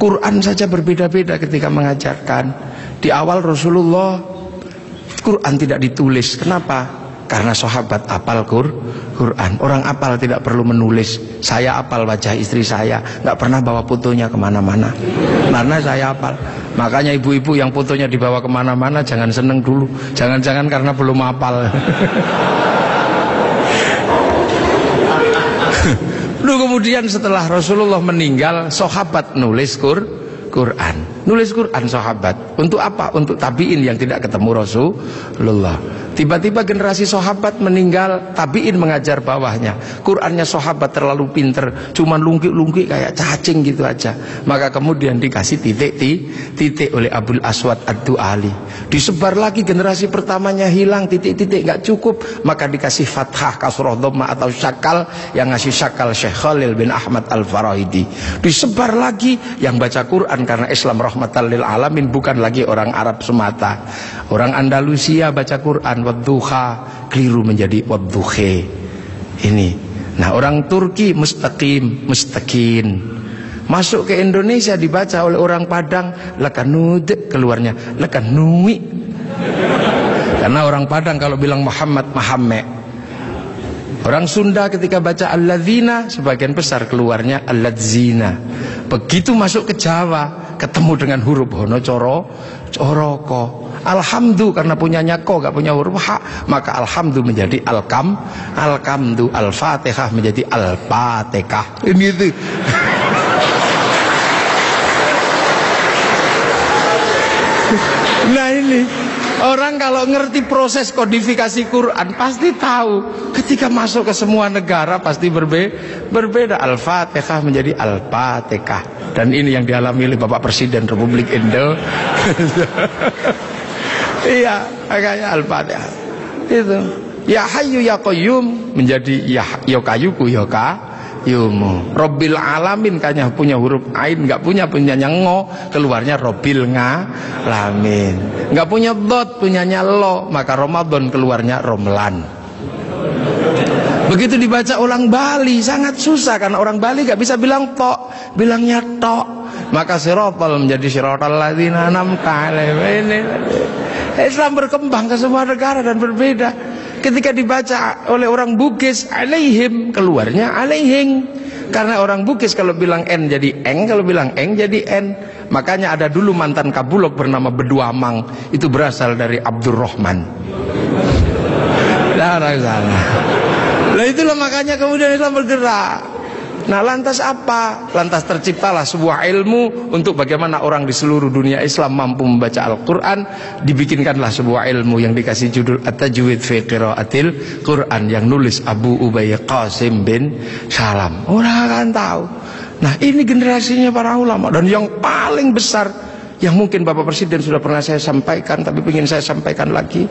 Quran saja berbeda-beda ketika mengajarkan. Di awal Rasulullah Quran tidak ditulis. Kenapa? Karena sahabat apal Quran. Orang apal tidak perlu menulis. Saya apal wajah istri saya, nggak pernah bawa fotonya kemana-mana, karena saya apal. Makanya ibu-ibu yang fotonya dibawa kemana-mana jangan seneng dulu. Jangan-jangan karena belum apal. Lalu kemudian setelah Rasulullah meninggal, sahabat nulis Quran. Nulis Quran sahabat. Untuk apa? Untuk tabiin yang tidak ketemu Rasulullah. Tiba-tiba generasi sahabat meninggal, tabiin mengajar bawahnya. Qurannya sahabat terlalu pinter, cuman lungkik-lungkik kayak cacing gitu aja. Maka kemudian dikasih titik oleh Abul Aswad Ad-Du'ali. Disebar lagi, generasi pertamanya hilang, titik-titik nggak cukup, maka dikasih fathah, kasroh, dhamma atau syakal. Yang ngasih syakal Syekh Khalil bin Ahmad Al-Farahidi. Disebar lagi, yang baca Quran karena Islam rahmatan lil alamin, bukan lagi orang Arab semata. Orang Andalusia baca Quran wadduha, keliru menjadi wadduhe. Ini. Nah, orang Turki mustaqim, mustaqin. Masuk ke Indonesia dibaca oleh orang Padang lakanud, keluarnya lakanui. Karena orang Padang kalau bilang Muhammad, Muhammad. Orang Sunda ketika baca alladzina, sebagian besar keluarnya alladzina. Begitu masuk ke Jawa, ketemu dengan huruf hono coroko. Alhamdu karena punyanya ko, gak punya huruf ha, maka alhamdu menjadi alkamdu, al-fatihah menjadi al-fatihah. Ini itu. Nah ini orang kalau ngerti proses kodifikasi Quran pasti tahu. Ketika masuk ke semua negara pasti berbeda. Al-Fatihah menjadi Al-Fatihah. Dan ini yang dialami oleh Bapak Presiden Republik Indonesia. Iya, makanya Al-Fatihah. Itu. Ya Hayyu Ya Qayyum menjadi Ya Kayuku Ya Yumu. Robbil Alamin kayaknya punya huruf ain, nggak punyanya ngo, keluarnya Robbil Ngalamin. Nggak punya dot, punyanya lo, maka Ramadan keluarnya Romlan. Begitu dibaca orang Bali sangat susah karena orang Bali nggak bisa bilang tok, bilangnya tok. Maka sirotol menjadi sirotol ladzina an'amta alaihim. Islam berkembang ke semua negara dan berbeda. Ketika dibaca oleh orang Bugis alaihim, keluarnya alaihing. Karena orang Bugis kalau bilang N jadi eng, kalau bilang eng jadi N. Makanya ada dulu mantan Kabulok bernama Beduamang. Itu berasal dari Abdurrahman. Nah itulah makanya kemudian Islam bergerak. Nah lantas apa? Lantas terciptalah sebuah ilmu untuk bagaimana orang di seluruh dunia Islam mampu membaca Al-Quran. Dibikinkanlah sebuah ilmu yang dikasih judul At-Tajwid fi Qiraatil Quran, yang nulis Abu Ubay Qasim bin Salam. Orang akan tahu. Nah ini generasinya para ulama. Dan yang paling besar, yang mungkin Bapak Presiden sudah pernah saya sampaikan, tapi ingin saya sampaikan lagi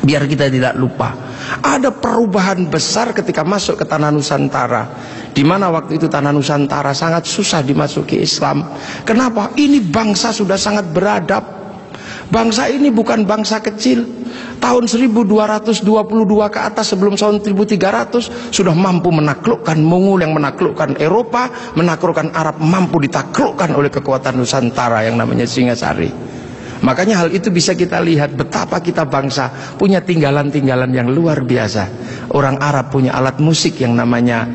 biar kita tidak lupa. Ada perubahan besar ketika masuk ke tanah Nusantara, di mana waktu itu tanah Nusantara sangat susah dimasuki Islam. Kenapa? Ini bangsa sudah sangat beradab. Bangsa ini bukan bangsa kecil. Tahun 1222 ke atas sebelum tahun 1300 sudah mampu menaklukkan Mongol, yang menaklukkan Eropa, menaklukkan Arab, mampu ditaklukkan oleh kekuatan Nusantara yang namanya Singasari. Makanya hal itu bisa kita lihat betapa kita bangsa punya tinggalan-tinggalan yang luar biasa. Orang Arab punya alat musik yang namanya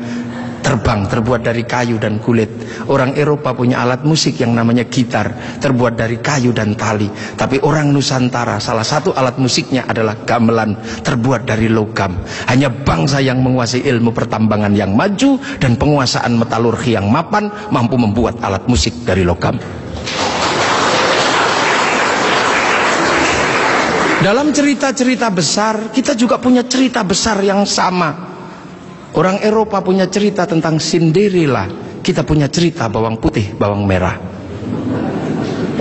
terbang, terbuat dari kayu dan kulit. Orang Eropa punya alat musik yang namanya gitar, terbuat dari kayu dan tali. Tapi orang Nusantara salah satu alat musiknya adalah gamelan, terbuat dari logam. Hanya bangsa yang menguasai ilmu pertambangan yang maju dan penguasaan metalurgi yang mapan mampu membuat alat musik dari logam. Dalam cerita-cerita besar, kita juga punya cerita besar yang sama. Orang Eropa punya cerita tentang Cinderella, kita punya cerita bawang putih, bawang merah.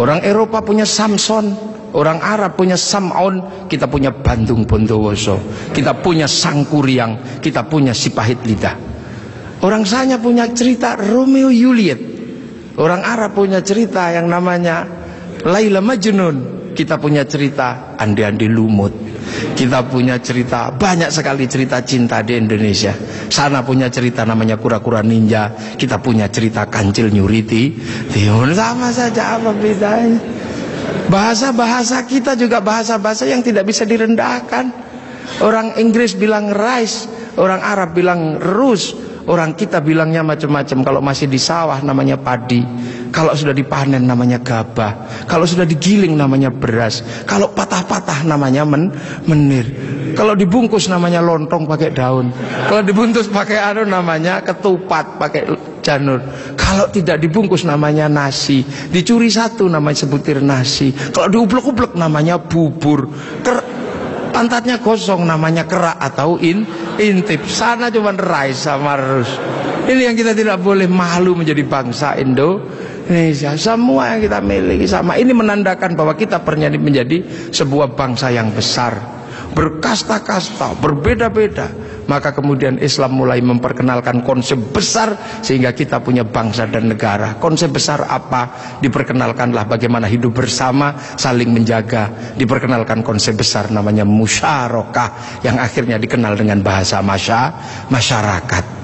Orang Eropa punya Samson, orang Arab punya Sam'on, kita punya Bandung Bondowoso. Kita punya Sangkuriang, kita punya Sipahit Lidah. Orang Sanya punya cerita Romeo Juliet. Orang Arab punya cerita yang namanya Laila Majnun. Kita punya cerita Andi-Andi Lumut. Kita punya cerita, banyak sekali cerita cinta di Indonesia. Sana punya cerita namanya kura-kura ninja, kita punya cerita kancil nyuriti. Sama saja, apa bedanya? Bahasa-bahasa kita juga bahasa-bahasa yang tidak bisa direndahkan. Orang Inggris bilang rice, orang Arab bilang rus, orang kita bilangnya macam-macam. Kalau masih di sawah namanya padi, kalau sudah dipanen namanya gabah, kalau sudah digiling namanya beras, kalau patah-patah namanya menir, kalau dibungkus namanya lontong pakai daun, kalau dibungkus pakai namanya ketupat pakai janur, kalau tidak dibungkus namanya nasi, dicuri satu namanya sebutir nasi, kalau diublek-ublek namanya bubur, pantatnya kosong namanya kerak atau intip. Sana cuma rice sama rus. Ini yang kita tidak boleh malu menjadi bangsa Indonesia. Semua yang kita miliki sama. Ini menandakan bahwa kita pernah menjadi sebuah bangsa yang besar, berkasta-kasta, berbeda-beda. Maka kemudian Islam mulai memperkenalkan konsep besar sehingga kita punya bangsa dan negara. Konsep besar apa? Diperkenalkanlah bagaimana hidup bersama, saling menjaga. Diperkenalkan konsep besar namanya musyarakah, yang akhirnya dikenal dengan bahasa masyarakat.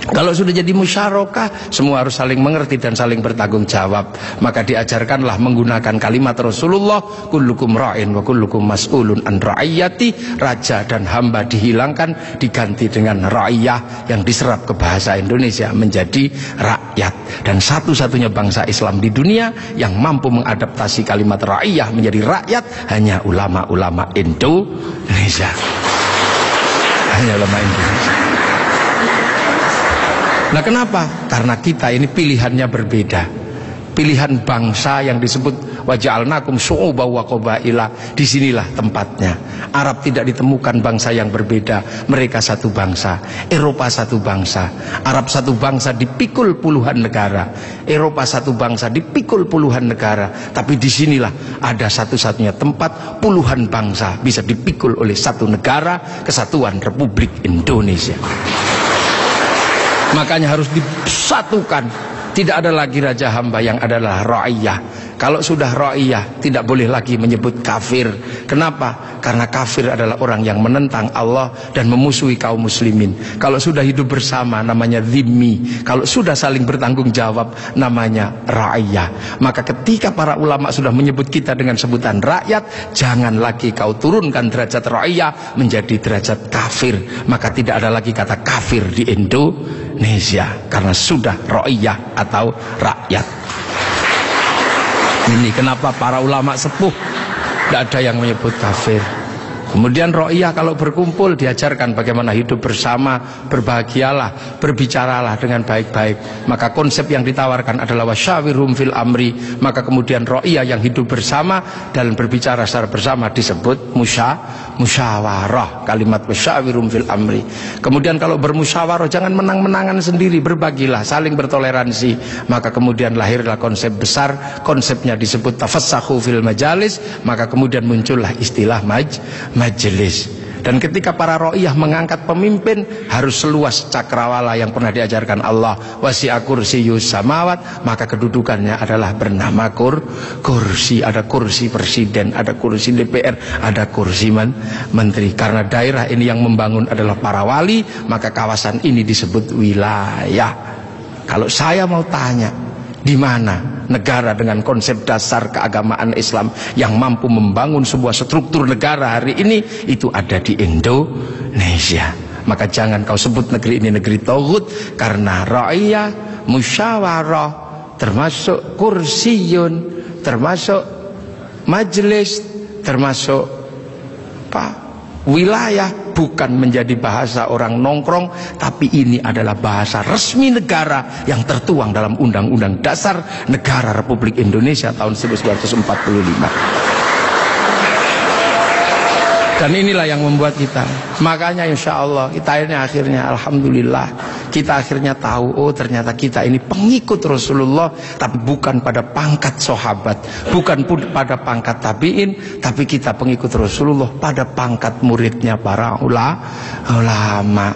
Kalau sudah jadi musyarakah, semua harus saling mengerti dan saling bertanggung jawab. Maka diajarkanlah menggunakan kalimat Rasulullah, kullukum ra'in wa kullukum mas'ulun an ra'iyati. Raja dan hamba dihilangkan, diganti dengan ra'iyah, yang diserap ke bahasa Indonesia menjadi rakyat. Dan satu-satunya bangsa Islam di dunia yang mampu mengadaptasi kalimat ra'iyah menjadi rakyat hanya ulama-ulama Indonesia. Hanya ulama Indonesia. Nah, kenapa? Karena kita ini pilihannya berbeda. Pilihan bangsa yang disebut waja'alnakum syu'uban wa qabaila, disinilah tempatnya. Arab tidak ditemukan bangsa yang berbeda, mereka satu bangsa. Eropa satu bangsa, Arab satu bangsa dipikul puluhan negara, Eropa satu bangsa dipikul puluhan negara. Tapi disinilah ada satu-satunya tempat puluhan bangsa bisa dipikul oleh satu negara, Kesatuan Republik Indonesia. Makanya harus disatukan. Tidak ada lagi raja hamba, yang adalah ra'iyah. Kalau sudah ra'iyah, tidak boleh lagi menyebut kafir. Kenapa? Karena kafir adalah orang yang menentang Allah dan memusuhi kaum muslimin. Kalau sudah hidup bersama namanya dhimmi. Kalau sudah saling bertanggung jawab namanya ra'iyah. Maka ketika para ulama sudah menyebut kita dengan sebutan rakyat, jangan lagi kau turunkan derajat ra'iyah menjadi derajat kafir. Maka tidak ada lagi kata kafir di Indonesia, karena sudah ra'iyah atau rakyat. Ini kenapa para ulama sepuh tidak ada yang menyebut kafir. Kemudian ra'iyah kalau berkumpul diajarkan bagaimana hidup bersama, berbahagialah, berbicaralah dengan baik-baik. Maka konsep yang ditawarkan adalah wasyawirhum fil amri. Maka kemudian ra'iyah yang hidup bersama dan berbicara secara bersama disebut musyawarah. Kalimat wasyawirhum fil amri. Kemudian kalau bermusyawarah jangan menang-menangan sendiri, berbagilah, saling bertoleransi. Maka kemudian lahirlah konsep besar, konsepnya disebut tafassahu fil majalis. Maka kemudian muncullah istilah majelis. Dan ketika para ra'iyah mengangkat pemimpin, harus seluas cakrawala yang pernah diajarkan Allah, wasi'a kursiyyus samawat, maka kedudukannya adalah bernama kursi. Ada kursi presiden, ada kursi DPR, ada kursi menteri. Karena daerah ini yang membangun adalah para wali, maka kawasan ini disebut wilayah. Kalau saya mau tanya, di mana negara dengan konsep dasar keagamaan Islam yang mampu membangun sebuah struktur negara hari ini? Itu ada di Indonesia. Maka jangan kau sebut negeri ini negeri tauhid, karena ra'iyah, musyawarah, termasuk kursiyun, termasuk majelis, termasuk wilayah, bukan menjadi bahasa orang nongkrong, tapi ini adalah bahasa resmi negara yang tertuang dalam Undang-Undang Dasar Negara Republik Indonesia tahun 1945. Dan inilah yang membuat kita, makanya insya Allah kita ini akhirnya alhamdulillah, kita akhirnya tahu, oh ternyata kita ini pengikut Rasulullah, tapi bukan pada pangkat sahabat, bukan pun pada pangkat tabi'in, tapi kita pengikut Rasulullah pada pangkat muridnya para ulama.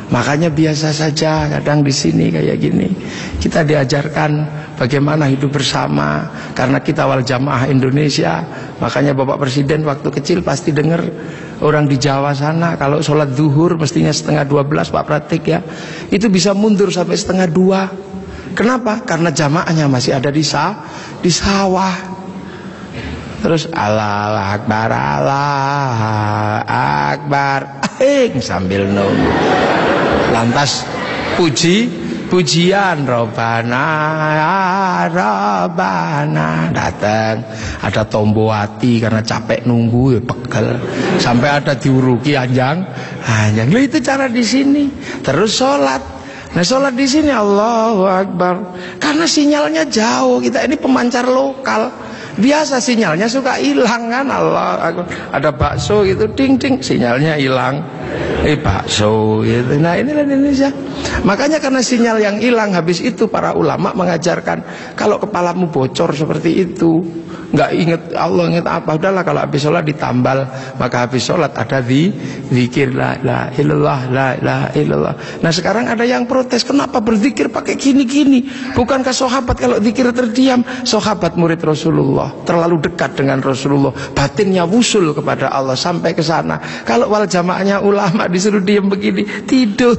Makanya biasa saja kadang di sini kayak gini kita diajarkan bagaimana hidup bersama. Karena kita wal jamaah Indonesia, makanya Bapak Presiden waktu kecil pasti dengar orang di Jawa sana kalau sholat zuhur mestinya 11:30 Pak Pratik ya, itu bisa mundur sampai 1:30. Kenapa? Karena jamaahnya masih ada di sawah. Terus Allah Akbar, Allah Akbar, sambil nunggu. Lantas pujian Robana Robana, datang ada tombowati karena capek nunggu ya pegel, sampai ada diuruki anjang. Loh, itu cara di sini. Terus sholat. Nah, sholat di sini Allahu Akbar. Karena sinyalnya jauh, kita ini pemancar lokal. Biasa sinyalnya suka hilang kan. Allah Akbar. Ada bakso gitu, ding ding, sinyalnya hilang. Bakso gitu. Nah, inilah Indonesia. Makanya karena sinyal yang hilang, habis itu para ulama mengajarkan kalau kepalamu bocor seperti itu, nggak inget Allah, inget apa, udahlah kalau habis sholat ditambal. Maka habis sholat ada zikir la ilaha illallah, la ilaha illallah. Nah, sekarang ada yang protes, kenapa berzikir pakai gini-gini? Bukankah sahabat kalau zikir terdiam? Sahabat murid Rasulullah, terlalu dekat dengan Rasulullah, batinnya wusul kepada Allah sampai ke sana. Kalau wal jamaahnya ulama disuruh diam begini, tidur.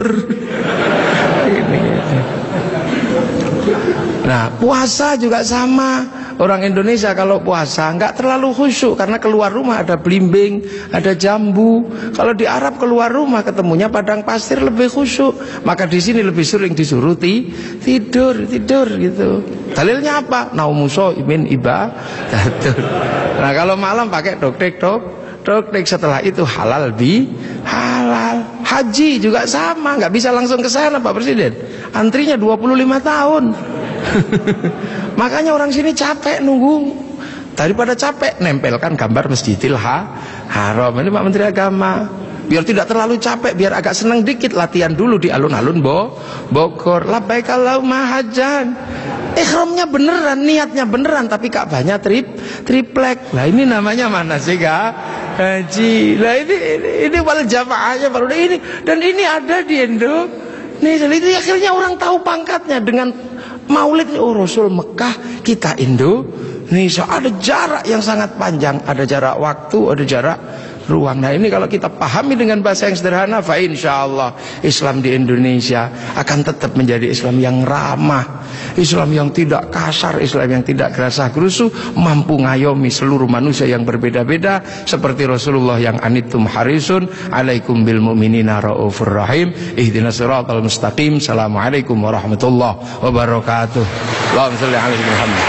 Nah, puasa juga sama. Orang Indonesia kalau puasa nggak terlalu khusyuk karena keluar rumah ada belimbing, ada jambu. Kalau di Arab keluar rumah ketemunya padang pasir, lebih khusyuk. Maka di sini lebih sering disuruh tidur gitu. Dalilnya apa? Naumuso imin ibadah. Nah, kalau malam pakai doktek. Setelah itu halal halal. Haji juga sama, nggak bisa langsung ke sana Pak Presiden. Antrinya 25 tahun. Makanya orang sini capek nunggu. Daripada capek, nempelkan gambar Masjidil Haram. Ini Pak Menteri Agama. Biar tidak terlalu capek, biar agak senang dikit, latihan dulu di alun-alun Bogor. Labbaik Allahumma hajjan. Ihramnya beneran, niatnya beneran, tapi Ka'bahnya triplek. Lah ini namanya mana sih haji? Lah ini wal jamaahnya baru ini, dan ini ada di Indonesia. Itu akhirnya orang tahu pangkatnya dengan Maulid. Oh, Rasul Mekah, kita Indonesia. Ada jarak yang sangat panjang, ada jarak waktu, ada jarak ruang. Nah, ini kalau kita pahami dengan bahasa yang sederhana, fa insyaallah Islam di Indonesia akan tetap menjadi Islam yang ramah, Islam yang tidak kasar, Islam yang tidak gerasah gerusu, mampu ngayomi seluruh manusia yang berbeda-beda, seperti Rasulullah yang anittum harisun alaikum bil mu'minina raufur rahim, ihdinas siratal mustaqim. Assalamualaikum warahmatullahi wabarakatuh. Allahumma shalli ala Muhammad.